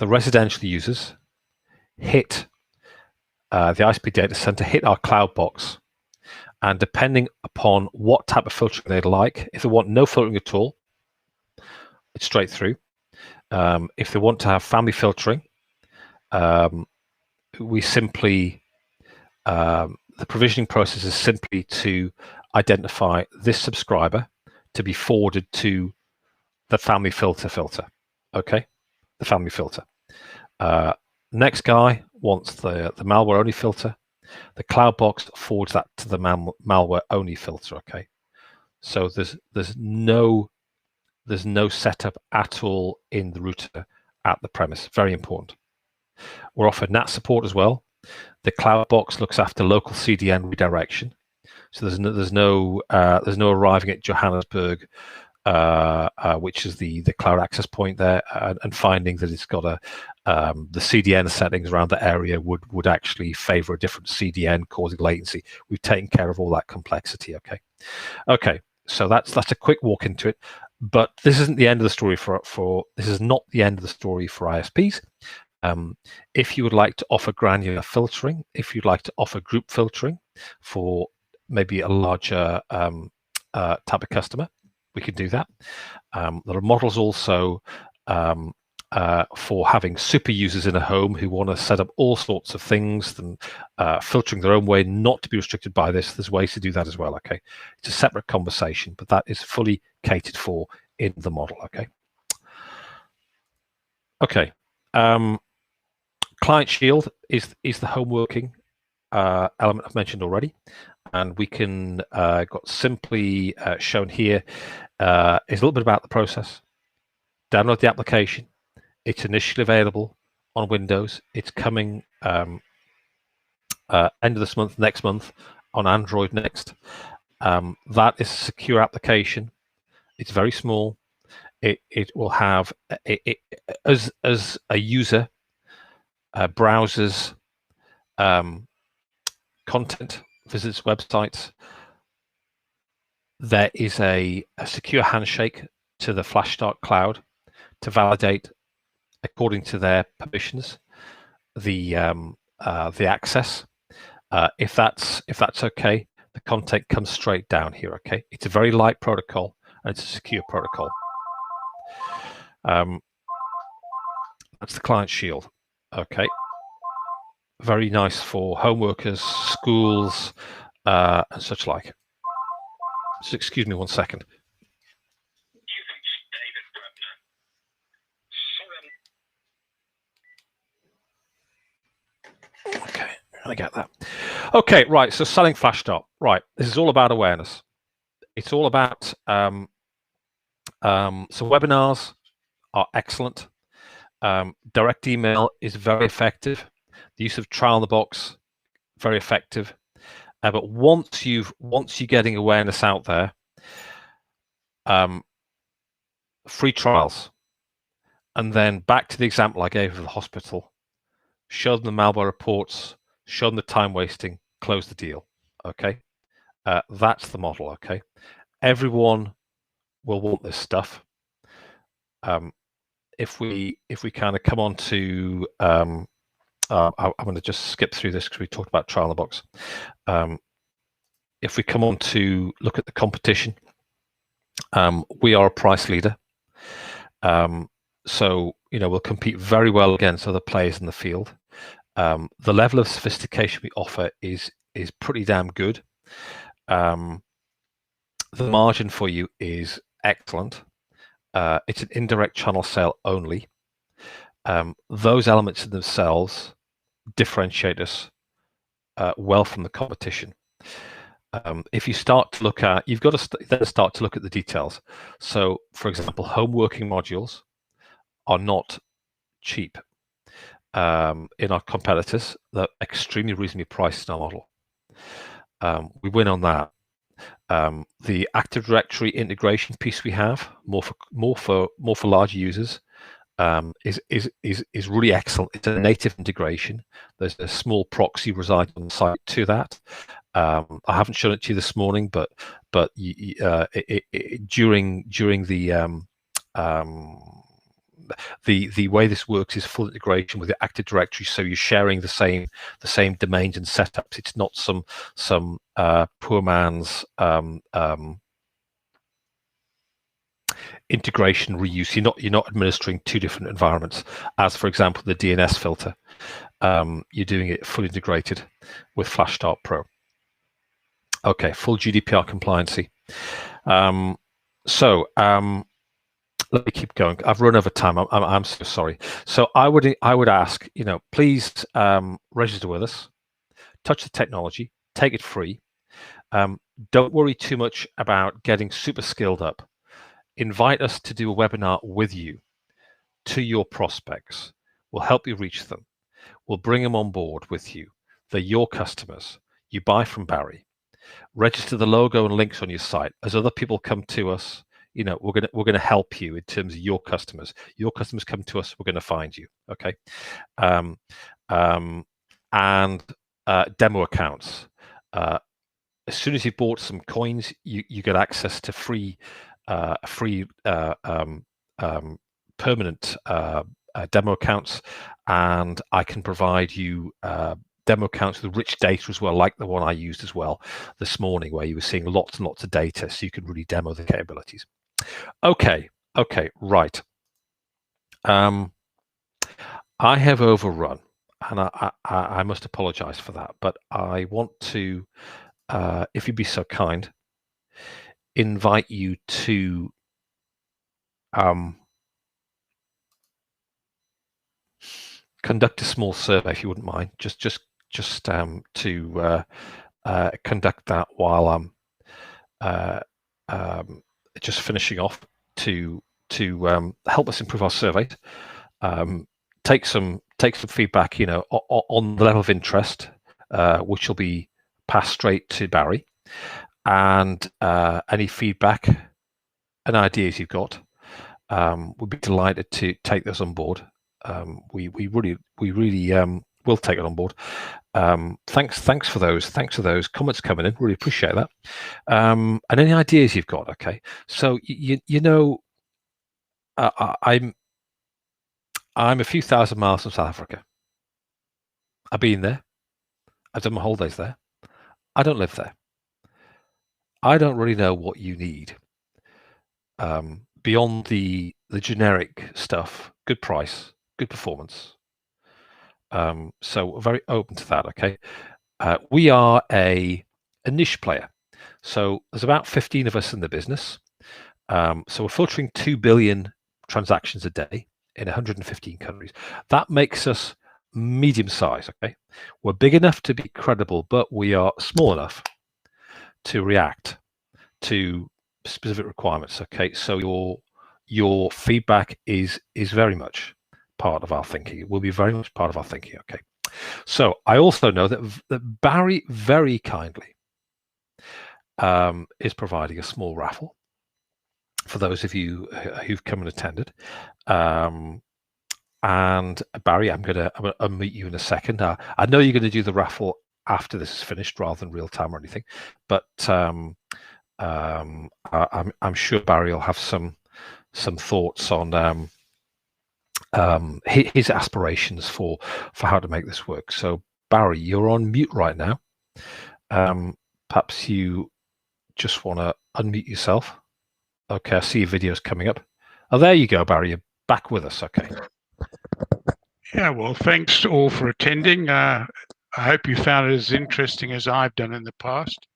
S1: residential users hit the ISP data center, hit our cloud box, and depending upon what type of filtering they'd like, if they want no filtering at all, it's straight through. If they want to have family filtering, we simply the provisioning process is simply to identify this subscriber to be forwarded to the family filter. Okay, the family filter. Next guy wants the malware only filter. The cloud box forwards that to the malware only filter. Okay, so there's no setup at all in the router at the premise. Very important. We're offered NAT support as well. The cloud box looks after local CDN redirection, so there's no arriving at Johannesburg, which is the cloud access point there, and finding that it's got the CDN settings around the area would actually favor a different CDN, causing latency. We've taken care of all that complexity. Okay. So that's a quick walk into it, but this isn't the end of the story this is not the end of the story for ISPs. If you would like to offer granular filtering, if you'd like to offer group filtering for maybe a larger type of customer, we can do that. There are models also for having super users in a home who want to set up all sorts of things and filtering their own way, not to be restricted by this. There's ways to do that as well. Okay, it's a separate conversation, but that is fully catered for in the model. Okay. Client Shield is the home working element I've mentioned already, and we can got simply shown here is a little bit about the process. Download the application. It's initially available on Windows. It's coming end of this month, next month on Android next. That is a secure application. It's very small. It will have as a user browsers content, visits websites. There is a secure handshake to the FlashStart cloud to validate, according to their permissions, the access. If that's okay, the content comes straight down here. Okay, it's a very light protocol and it's a secure protocol. That's the Client Shield. Okay, very nice for home workers, schools, and such like. So excuse me 1 second. Okay, I get that. Okay, right. So selling FlashStart. Right. This is all about awareness. It's all about so webinars are excellent. Direct email is very effective. The use of trial in the box, very effective. But once you're getting awareness out there, free trials, and then back to the example I gave of the hospital. Show them the malware reports, show them the time wasting, close the deal. Okay, that's the model. Okay, everyone will want this stuff. if we kind of come on to, I'm going to just skip through this because we talked about trial in the box. If we come on to look at the competition, we are a price leader. So, we'll compete very well against other players in the field. The level of sophistication we offer is pretty damn good. The margin for you is excellent. It's an indirect channel sale only. Those elements in themselves differentiate us well from the competition. If you start to look at, you've got to then start to look at the details. So, for example, home working modules are not cheap. In our competitors, they're extremely reasonably priced in our model. We win on that. The Active Directory integration piece we have, more for larger users, is really excellent. It's a native integration. There's a small proxy residing on the site to that. I haven't shown it to you this morning, but during the way this works is full integration with the Active Directory, so you're sharing the same domains and setups. It's not some poor man's integration reuse. You're not administering two different environments, as for example the DNS filter. You're doing it fully integrated with FlashStart Pro. Okay, full GDPR compliancy. Let me keep going. I've run over time. I'm so sorry. So I would ask, please register with us, touch the technology, take it free. Don't worry too much about getting super skilled up. Invite us to do a webinar with you to your prospects. We'll help you reach them. We'll bring them on board with you. They're your customers. You buy from Barry. Register the logo and links on your site. As other people come to us, we're gonna help you in terms of your customers. Your customers come to us, we're gonna find you. Okay, and demo accounts. As soon as you've bought some coins, you get access to free permanent demo accounts, and I can provide you demo accounts with rich data as well, like the one I used as well this morning, where you were seeing lots and lots of data, so you can really demo the capabilities. Okay, right. I have overrun, and I must apologize for that, but I want to, if you'd be so kind, invite you to conduct a small survey, if you wouldn't mind, just to conduct that while I'm just finishing off to help us improve our surveys. Take some feedback, on the level of interest, which will be passed straight to Barry, and any feedback and ideas you've got. We'd be delighted to take those on board. We really will take it on board. Thanks for those comments coming in. Really appreciate that. And any ideas you've got. Okay, so I'm a few thousand miles from South Africa. I've been there. I've done my holidays there. I don't live there. I don't really know what you need beyond the generic stuff. Good price, good performance. So we're very open to that. Okay, we are a niche player. So there's about 15 of us in the business. So we're filtering 2 billion transactions a day in 115 countries. That makes us medium size. Okay, we're big enough to be credible, but we are small enough to react to specific requirements. Okay, so your feedback is very much part of our thinking. It will be very much part of our thinking. Okay, so I also know that Barry very kindly is providing a small raffle for those of you who've come and attended. And Barry, I'm gonna unmute you in a second. I know you're going to do the raffle after this is finished, rather than real time or anything. But I'm sure Barry will have some some thoughts on his aspirations for how to make this work. So Barry, you're on mute right now. Perhaps you just want to unmute yourself. Okay, I see your videos coming up. Oh, there you go, Barry. You're back with us. Okay.
S2: Yeah, well, thanks all for attending. I hope you found it as interesting as I've done in the past.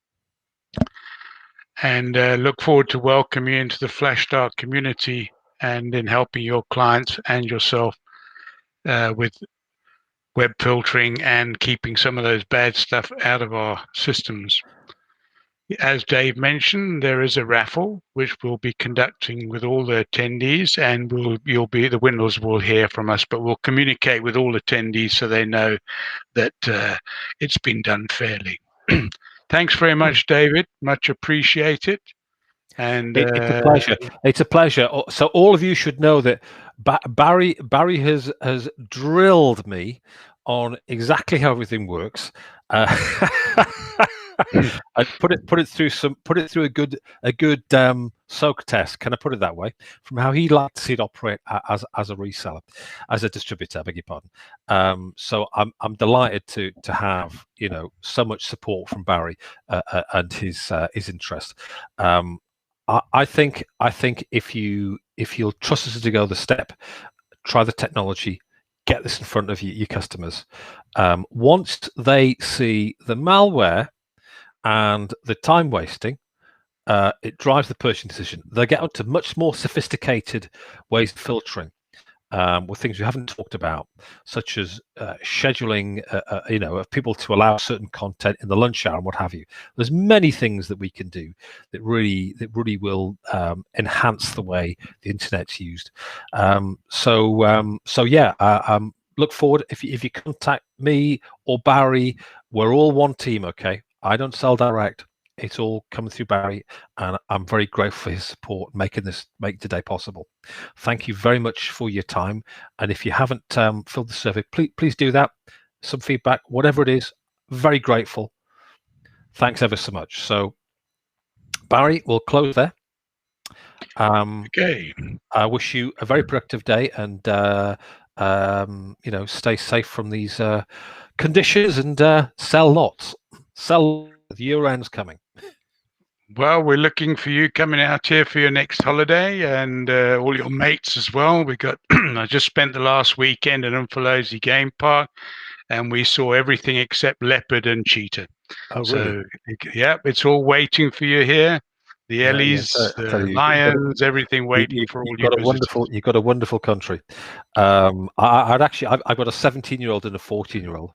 S2: And look forward to welcoming you into the FlashStart community and in helping your clients and yourself with web filtering and keeping some of those bad stuff out of our systems. As Dave mentioned, there is a raffle which we'll be conducting with all the attendees, and the winners will hear from us, but we'll communicate with all attendees so they know that it's been done fairly. Thanks very much, David. Much appreciated. And
S1: it's a pleasure. It's a pleasure. So all of you should know that Barry has drilled me on exactly how everything works. I put it through a good soak test. Can I put it that way? From how he liked to see it operate as a reseller, as a distributor. I beg your pardon. So I'm delighted to have so much support from Barry and his interest. I think if you'll trust us to go the step, try the technology, get this in front of your customers. Once they see the malware and the time wasting, it drives the purchasing decision. They get onto much more sophisticated ways of filtering with things we haven't talked about, such as scheduling, of people to allow certain content in the lunch hour and what have you. There's many things that we can do that really will enhance the way the internet's used. So yeah, look forward. If you contact me or Barry, we're all one team. Okay, I don't sell direct. It's all coming through Barry, and I'm very grateful for his support make today possible. Thank you very much for your time. And if you haven't filled the survey, please do that. Some feedback, whatever it is, very grateful. Thanks ever so much. So Barry, we'll close there.
S2: Okay.
S1: I wish you a very productive day, and stay safe from these conditions, and sell lots. Sell. The year end's coming.
S2: Well, we're looking for you coming out here for your next holiday, and all your mates as well. We got. I just spent the last weekend at Umfolozi Game Park, and we saw everything except leopard and cheetah.
S1: Oh, really?
S2: So, yeah, it's all waiting for you here. The Ellies, the lions, everything waiting for all you visitors.
S1: You've got a wonderful country. I've got a 17-year-old and a 14-year-old,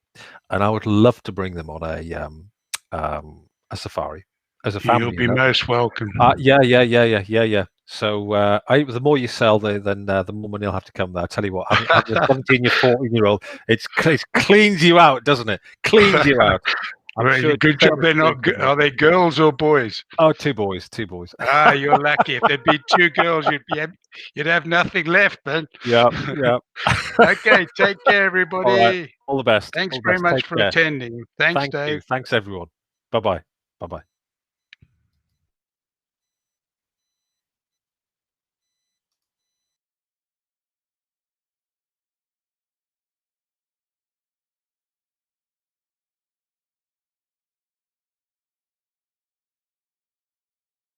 S1: and I would love to bring them on a safari as a family.
S2: You'll be most welcome.
S1: Yeah. So the more you sell, then the more money I'll have to come there. I tell you what, having a 17 or 14-year-old, it cleans you out, doesn't it? Cleans you out.
S2: Sure good job. They're not. Are they girls or boys?
S1: Oh, two boys.
S2: Ah, you're lucky. If there'd be two girls, you'd have nothing left, then.
S1: Yeah.
S2: Okay. Take care, everybody.
S1: All right. All the best.
S2: Thanks very much for attending. Thanks, Dave.
S1: Thanks, everyone. Bye-bye.